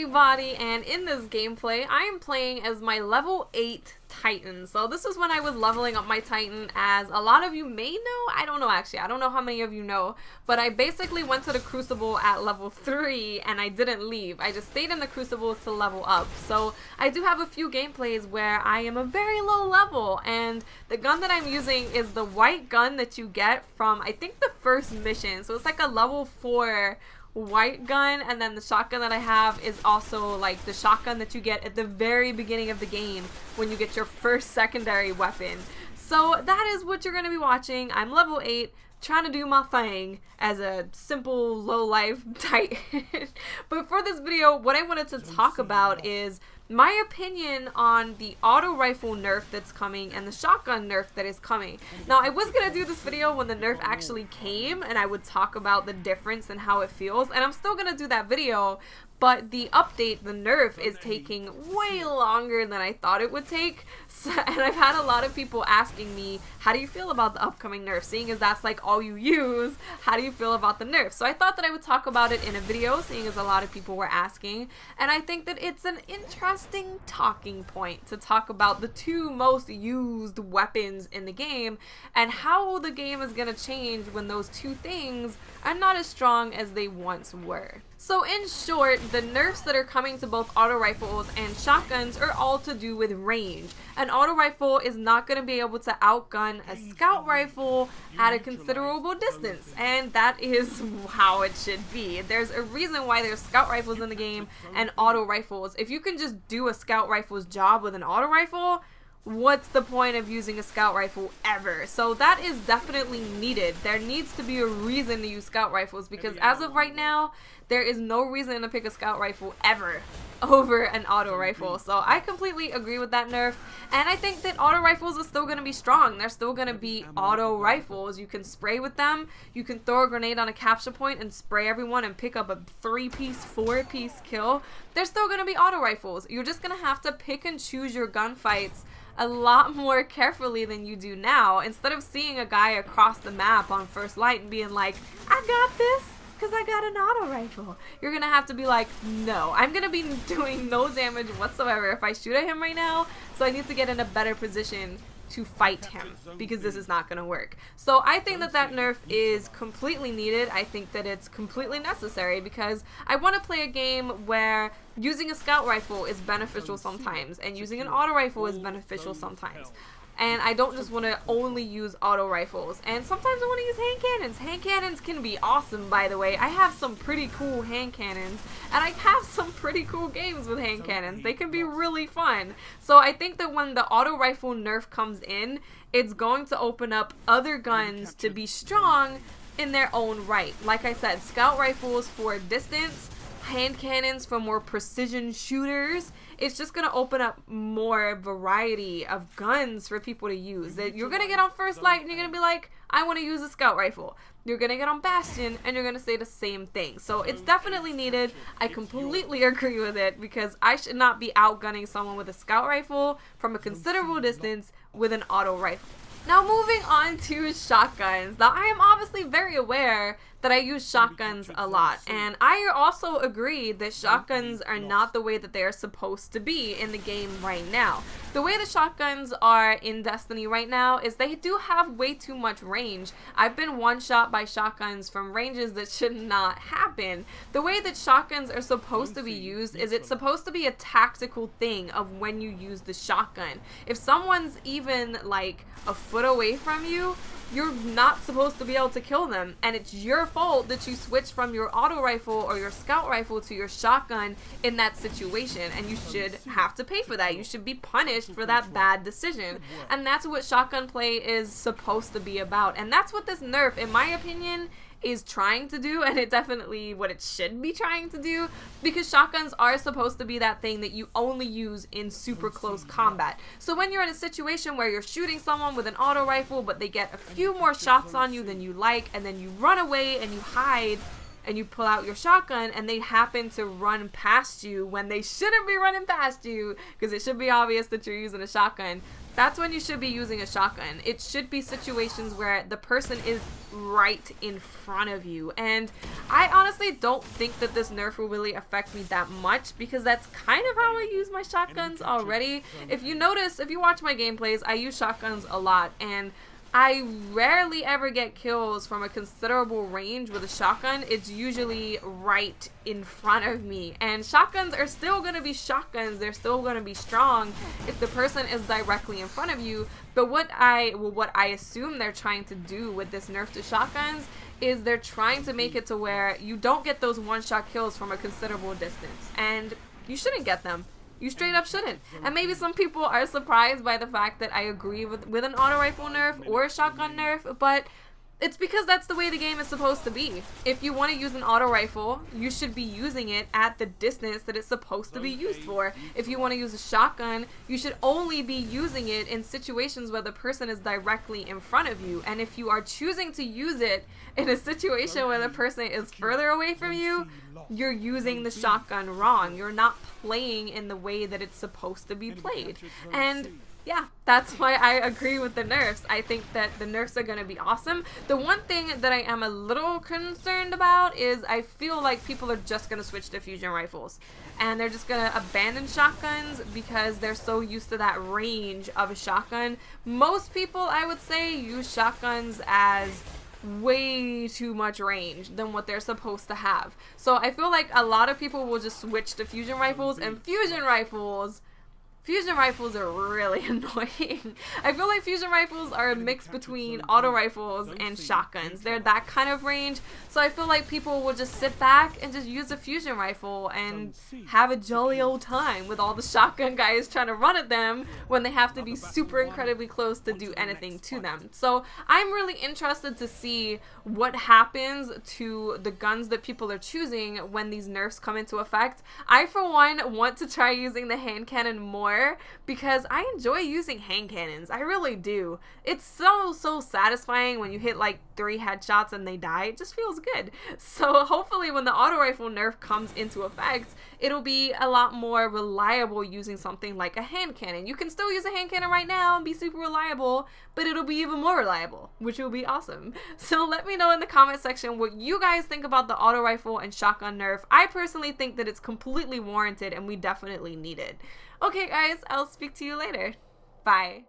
everybody, and in this gameplay I am playing as my level 8 Titan. So this is when I was leveling up my Titan. As a lot of you may know, I don't know actually, I don't know how many of you know, but I basically went to the Crucible at level 3 and I didn't leave. I just stayed in the Crucible to level up. So I do have a few gameplays where I am a very low level, and the gun that I'm using is the white gun that you get from I think the first mission. So it's like a level 4 white gun, and then the shotgun that I have is also like the shotgun that you get at the very beginning of the game when you get your first secondary weapon. So that is what you're going to be watching. I'm level 8, trying to do my thing as a simple low life Titan. But for this video, what I wanted to talk about is my opinion on the auto rifle nerf that's coming and the shotgun nerf that is coming. Now, I was going to do this video when the nerf actually came and I would talk about the difference and how it feels, and I'm still going to do that video, but the update, the nerf, is taking way longer than I thought it would take. So, and I've had a lot of people asking me, how do you feel about the upcoming nerf? Seeing as that's like all you use, how do you feel about the nerf? So I thought that I would talk about it in a video, seeing as a lot of people were asking. And I think that it's an interesting talking point to talk about the two most used weapons in the game and how the game is going to change when those two things are not as strong as they once were. So in short, the nerfs that are coming to both auto rifles and shotguns are all to do with range. An auto rifle is not going to be able to outgun a scout rifle at a considerable distance, and that is how it should be. There's a reason why there's scout rifles in the game and auto rifles. If you can just do a scout rifle's job with an auto rifle, what's the point of using a scout rifle ever? So that is definitely needed. There needs to be a reason to use scout rifles, because as of right now, there is no reason to pick a scout rifle ever over an auto rifle. So I completely agree with that nerf, and I think that auto rifles are still going to be strong. They're still going to be auto rifles. You can spray with them. You can throw a grenade on a capture point and spray everyone and pick up a 3-piece, 4-piece kill. They're still going to be auto rifles. You're just going to have to pick and choose your gunfights a lot more carefully than you do now. Instead of seeing a guy across the map on first light and being like, I got this because I got an auto rifle, you're gonna have to be like, no, I'm gonna be doing no damage whatsoever if I shoot at him right now, so I need to get in a better position to fight him, because this is not going to work. So I think that that nerf is completely needed. I think that it's completely necessary, because I want to play a game where using a scout rifle is beneficial sometimes and using an auto rifle is beneficial sometimes. And I don't just want to only use auto rifles. And sometimes I want to use hand cannons. Hand cannons can be awesome, by the way. I have some pretty cool hand cannons, and I have some pretty cool games with hand cannons. They can be really fun. So I think that when the auto rifle nerf comes in, it's going to open up other guns to be strong in their own right. Like I said, scout rifles for distance, hand cannons for more precision shooters. It's just going to open up more variety of guns for people to use. That you're going to get on first light and you're going to be like, I want to use a scout rifle. You're going to get on Bastion and you're going to say the same thing. So it's definitely needed. I completely agree with it, because I should not be outgunning someone with a scout rifle from a considerable distance with an auto rifle. Now moving on to shotguns. Now I am obviously very aware that I use shotguns a lot, and I also agree that shotguns are not the way that they are supposed to be in the game right now. The way the shotguns are in Destiny right now is they do have way too much range. I've been one-shot by shotguns from ranges that should not happen. The way that shotguns are supposed to be used is it's supposed to be a tactical thing of when you use the shotgun. If someone's even like a foot away from you, you're not supposed to be able to kill them, and it's your fault that you switch from your auto rifle or your scout rifle to your shotgun in that situation, and you should have to pay for that. You should be punished for that bad decision, and that's what shotgun play is supposed to be about, and that's what this nerf, in my opinion, is trying to do, and it's definitely what it should be trying to do, because shotguns are supposed to be that thing that you only use in super close combat. So when you're in a situation where you're shooting someone with an auto rifle but they get a few more shots on you than you like, and then you run away and you hide, and you pull out your shotgun and they happen to run past you when they shouldn't be running past you, because it should be obvious that you're using a shotgun, that's when you should be using a shotgun. It should be situations where the person is right in front of you. And I honestly don't think that this nerf will really affect me that much, because that's kind of how I use my shotguns already. If you notice, if you watch my gameplays, I use shotguns a lot, and I rarely ever get kills from a considerable range with a shotgun. It's usually right in front of me. And shotguns are still going to be shotguns. They're still going to be strong if the person is directly in front of you. But what I assume they're trying to do with this nerf to shotguns is they're trying to make it to where you don't get those one-shot kills from a considerable distance. And you shouldn't get them. You straight up shouldn't. And maybe some people are surprised by the fact that I agree with an auto rifle nerf or a shotgun nerf, but it's because that's the way the game is supposed to be. If you want to use an auto rifle, you should be using it at the distance that it's supposed to be used for. If you want to use a shotgun, you should only be using it in situations where the person is directly in front of you. And if you are choosing to use it in a situation where the person is further away from you, you're using the shotgun wrong. You're not playing in the way that it's supposed to be played. And yeah, that's why I agree with the nerfs. I think that the nerfs are going to be awesome. The one thing that I am a little concerned about is I feel like people are just going to switch to fusion rifles. And they're just going to abandon shotguns because they're so used to that range of a shotgun. Most people, I would say, use shotguns as way too much range than what they're supposed to have. So I feel like a lot of people will just switch to fusion rifles, and fusion rifles are really annoying. I feel like fusion rifles are a mix between auto rifles and shotguns. They're that kind of range. So I feel like people will just sit back and just use a fusion rifle and have a jolly old time with all the shotgun guys trying to run at them when they have to be super incredibly close to do anything to them. So I'm really interested to see what happens to the guns that people are choosing when these nerfs come into effect. I, for one, want to try using the hand cannon more, because I enjoy using hand cannons. I really do. It's so satisfying when you hit like 3 headshots and they die. It just feels good. So hopefully when the auto rifle nerf comes into effect, it'll be a lot more reliable using something like a hand cannon. You can still use a hand cannon right now and be super reliable, but it'll be even more reliable, which will be awesome. So let me know in the comment section what you guys think about the auto rifle and shotgun nerf. I personally think that it's completely warranted and we definitely need it. Okay guys, I'll speak to you later. Bye.